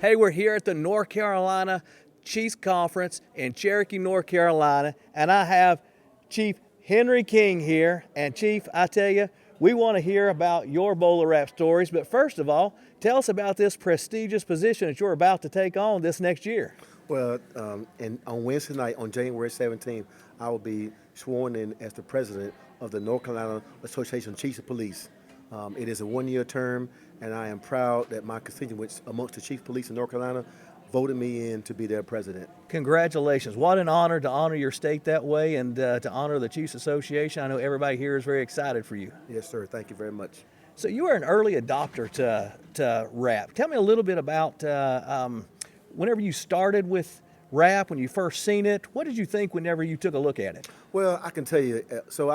Hey, we're here at the North Carolina Chiefs Conference in Cherokee, North Carolina, and I have Chief Henry King here. And Chief, I tell you, we want to hear about your BolaWrap stories, but first of all, tell us about this prestigious position that you're about to take on this next year. Well, and on Wednesday night, on January 17th, I will be sworn in as the president of the North Carolina Association of Chiefs of Police. It is a one-year term, and I am proud that my constituents amongst the Chief of Police in North Carolina voted me in to be their president. Congratulations. What an honor to honor your state that way and to honor the Chiefs Association. I know everybody here is very excited for you. Yes, sir. Thank you very much. So you were an early adopter to rap. Tell me a little bit about whenever you started with rap, when you first seen it. What did you think whenever you took a look at it? Well, I can tell you. So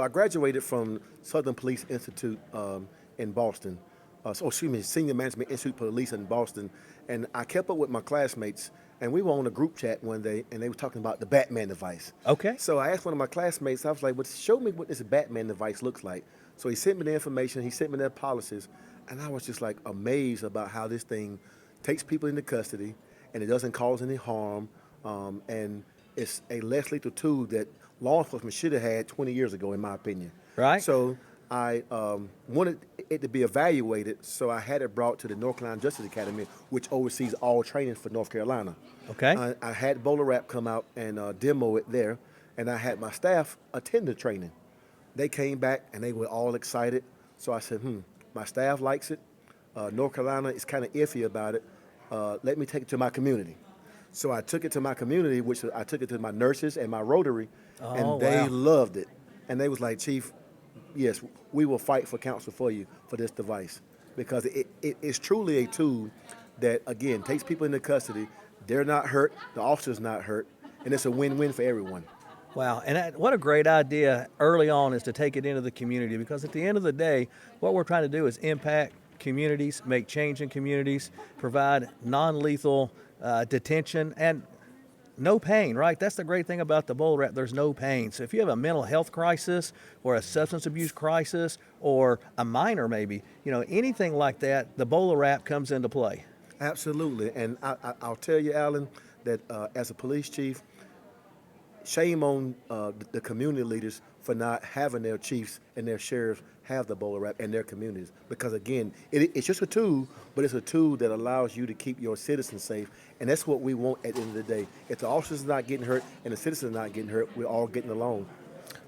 I graduated from Southern Police Institute in Boston. Senior Management Institute Police in Boston, and I kept up with my classmates. And we were on a group chat one day, and they were talking about the Batman device. Okay. So I asked one of my classmates. I was like, "Well, show me what this Batman device looks like." So he sent me the information. He sent me their policies, and I was just like amazed about how this thing takes people into custody, and it doesn't cause any harm. And it's a less lethal tool that law enforcement should have had 20 years ago, in my opinion. Right. So I wanted it to be evaluated, so I had it brought to the North Carolina Justice Academy, which oversees all training for North Carolina. Okay. I had BolaWrap come out and demo it there, and I had my staff attend the training. They came back, and they were all excited. So I said, my staff likes it. North Carolina is kind of iffy about it. Let me take it to my community. So I took it to my community, which I took it to my nurses and my Rotary, and they wow. loved it. And they was like, "Chief, yes, we will fight for counsel for you for this device," because it's truly a tool that, again, takes people into custody. They're not hurt, the officer's not hurt, and it's a win-win for everyone. Wow, and what a great idea early on is to take it into the community, because at the end of the day, what we're trying to do is impact communities, make change in communities, provide non-lethal detention, and no pain, right? That's the great thing about the BolaWrap. There's no pain. So if you have a mental health crisis or a substance abuse crisis or a minor maybe, anything like that, the BolaWrap comes into play. Absolutely, and I'll tell you, Alan, that as a police chief, shame on the community leaders for not having their chiefs and their sheriffs have the BolaWrap in their communities. Because again, it's just a tool, but it's a tool that allows you to keep your citizens safe. And that's what we want at the end of the day. If the officers are not getting hurt and the citizens are not getting hurt, we're all getting along.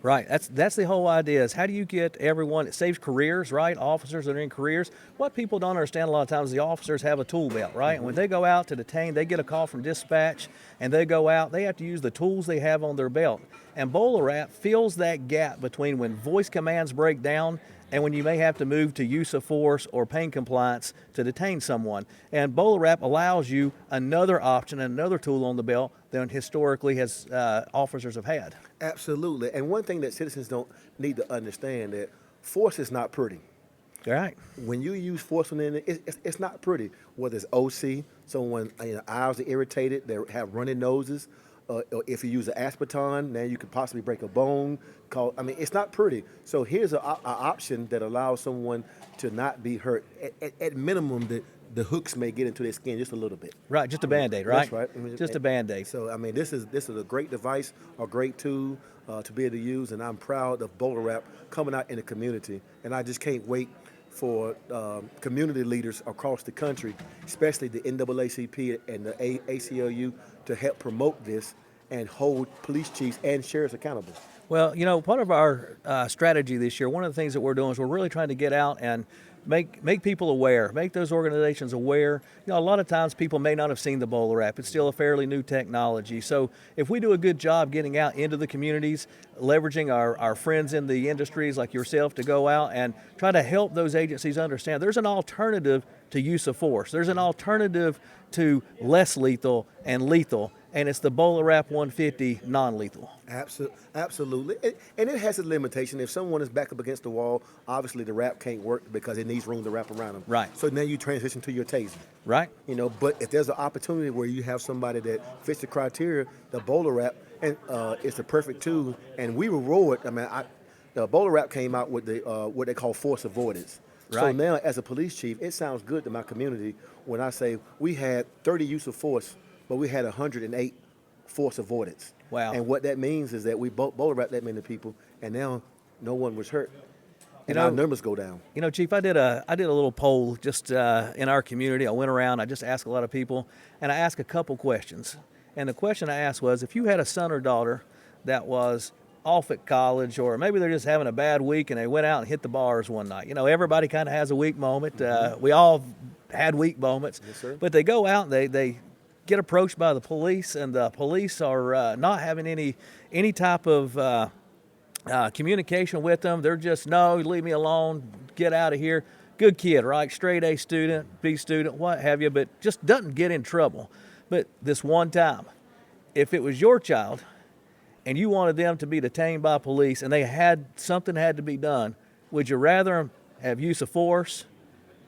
Right. That's the whole idea, is how do you get everyone, it saves careers, right? Officers that are in careers. What people don't understand a lot of times is the officers have a tool belt, right? And when they go out to detain, they get a call from dispatch and they go out, they have to use the tools they have on their belt. And BolaWrap fills that gap between when voice commands break down and when you may have to move to use of force or pain compliance to detain someone. And BolaWrap allows you another option, another tool on the belt than historically has officers have had. Absolutely. And one thing that citizens don't need to understand, that force is not pretty. All right. When you use force on it, it's not pretty. Whether it's OC, someone eyes are irritated, they have runny noses, or if you use an aspartame, now you could possibly break a bone. It's not pretty. So here's an option that allows someone to not be hurt. At minimum, the hooks may get into their skin just a little bit. Right, just a Band-Aid, right? That's right. Just a Band-Aid. So this is a great device, a great tool to be able to use, and I'm proud of BolaWrap coming out in the community. And I just can't wait for community leaders across the country, especially the NAACP and the ACLU, to help promote this and hold police chiefs and sheriffs accountable. Well, part of our strategy this year, one of the things that we're doing is we're really trying to get out and make people aware, make those organizations aware. A lot of times people may not have seen the BolaWrap. It's still a fairly new technology. So if we do a good job getting out into the communities, leveraging our friends in the industries like yourself to go out and try to help those agencies understand there's an alternative to use of force. There's an alternative to less lethal and lethal, and it's the BolaWrap 150 non-lethal. Absolutely. And it has a limitation. If someone is back up against the wall, obviously the wrap can't work because it needs room to wrap around them. Right. So now you transition to your taser. Right. But if there's an opportunity where you have somebody that fits the criteria, the BolaWrap, and it's the perfect tool, and we reward. Bowler Rap came out with the what they call force avoidance. So Right. now, as a police chief, it sounds good to my community when I say we had 30 use of force, but we had 108 force avoidance. Wow. And what that means is that we Bowler Rap that many people, and now no one was hurt, and know- our numbers go down. You know, Chief, I did a little poll just in our community. I went around. I just asked a lot of people, and I asked a couple questions. And the question I asked was, if you had a son or daughter that was off at college, or maybe they're just having a bad week and they went out and hit the bars one night. You know, everybody kind of has a weak moment. We all had weak moments. Yes, sir. But they go out and they get approached by the police, and the police are not having any type of communication with them. They're just, no, leave me alone, get out of here. Good kid, right? Straight A student, B student, what have you, but just doesn't get in trouble. But this one time, if it was your child and you wanted them to be detained by police and something had to be done, would you rather have use of force,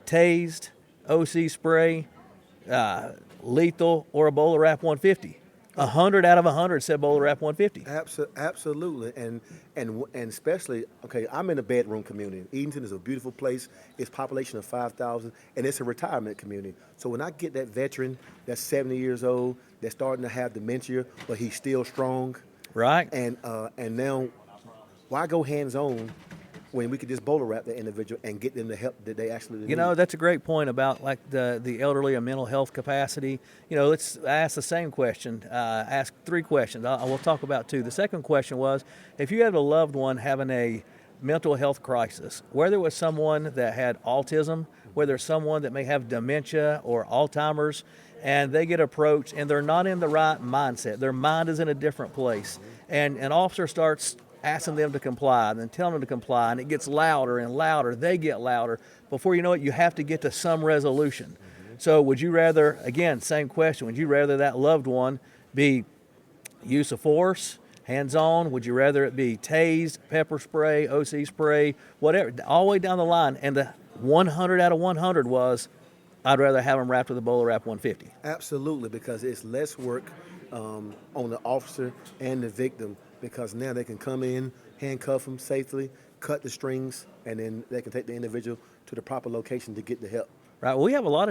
tased, OC spray, lethal, or a Bowler Wrap 150? 100 out of 100 said Bowler Wrap 150. Absolutely, and especially, okay, I'm in a bedroom community. Edenton is a beautiful place. It's population of 5,000, and it's a retirement community. So when I get that veteran that's 70 years old, that's starting to have dementia, but he's still strong, Right. and now, why go hands-on when we could just Bowler Wrap that individual and get them the help that they actually need? You know, that's a great point about like the elderly and mental health capacity. You know, let's ask the same question. Ask three questions. I will talk about two. The second question was, if you had a loved one having a mental health crisis, whether it was someone that had autism, whether it's someone that may have dementia or Alzheimer's, and they get approached and they're not in the right mindset. Their mind is in a different place. And an officer starts asking them to comply and then telling them to comply, and it gets louder and louder. They get louder. Before you know it, you have to get to some resolution. So would you rather, again, same question, would you rather that loved one be use of force, hands-on? Would you rather it be tased, pepper spray, OC spray, whatever, all the way down the line? And the 100 out of 100 was, I'd rather have them wrapped with a Bowler Wrap 150. Absolutely, because it's less work on the officer and the victim, because now they can come in, handcuff them safely, cut the strings, and then they can take the individual to the proper location to get the help. Right. Well, we have a lot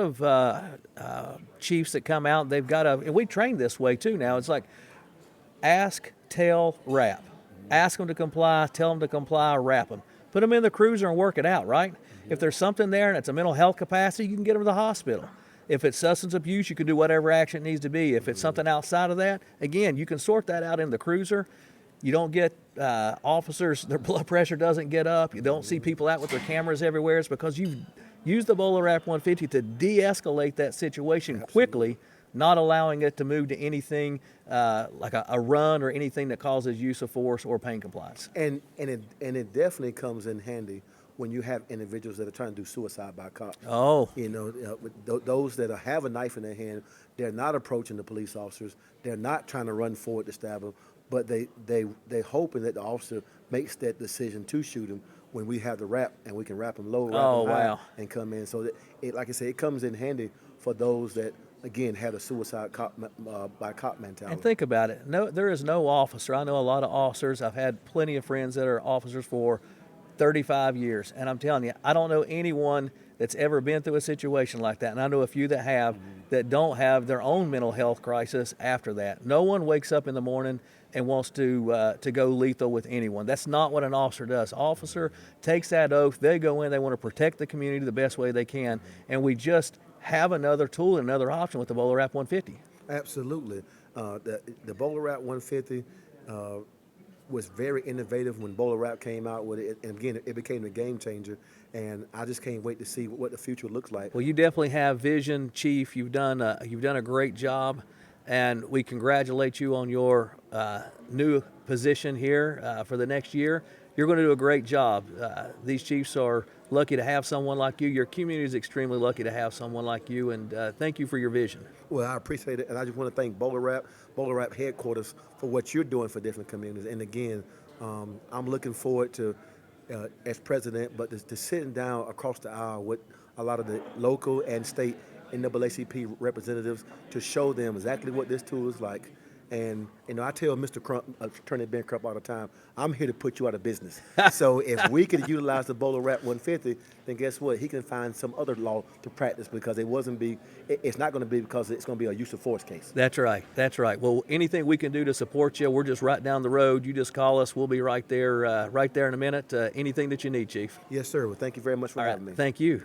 of chiefs that come out. They've got and we train this way too. Now it's like ask, tell, wrap. Ask them to comply, tell them to comply, wrap them. Put them in the cruiser and work it out. Right. If there's something there and it's a mental health capacity, you can get them to the hospital. If it's substance abuse, you can do whatever action it needs to be. If it's something outside of that, again, you can sort that out in the cruiser. You don't get officers, their blood pressure doesn't get up. You don't see people out with their cameras everywhere. It's because you've used the Bowler Wrap 150 to de-escalate that situation quickly, not allowing it to move to anything like a run or anything that causes use of force or pain compliance. And it definitely comes in handy when you have individuals that are trying to do suicide by cop. Oh. You know, those that have a knife in their hand, they're not approaching the police officers. They're not trying to run forward to stab them, but they hoping that the officer makes that decision to shoot him when we have the wrap, and we can wrap them low, wrap Oh, them high, wow. and come in. So that like I said, it comes in handy for those that, again, had a suicide by cop mentality. And think about it. No, there is no officer. I know a lot of officers. I've had plenty of friends that are officers for 35 years. And I'm telling you, I don't know anyone that's ever been through a situation like that. And I know a few that have, that don't have their own mental health crisis after that. No one wakes up in the morning and wants to go lethal with anyone. That's not what an officer does. Officer takes that oath. They go in. They want to protect the community the best way they can. And we just have another tool, another option with the Bowler Wrap 150. Absolutely. The Bowler Wrap 150 was very innovative when Bowler Wrap came out with it. And again, it became a game changer. And I just can't wait to see what the future looks like. Well, you definitely have vision, Chief. You've done a great job, and we congratulate you on your new position here for the next year. You're going to do a great job. These chiefs are lucky to have someone like you. Your community is extremely lucky to have someone like you, and thank you for your vision. Well, I appreciate it, and I just want to thank Bowler Wrap headquarters for what you're doing for different communities. And again, I'm looking forward to, as president, but to sitting down across the aisle with a lot of the local and state NAACP representatives to show them exactly what this tool is like, And I tell Mr. Crump, Attorney Ben Crump all the time, I'm here to put you out of business. So if we could utilize the Bowler Rap 150, then guess what? He can find some other law to practice because it's not going to be because it's going to be a use of force case. That's right. That's right. Well, anything we can do to support you, we're just right down the road. You just call us. We'll be right there in a minute. Anything that you need, Chief. Yes, sir. Well, thank you very much for All right. having me. Thank you.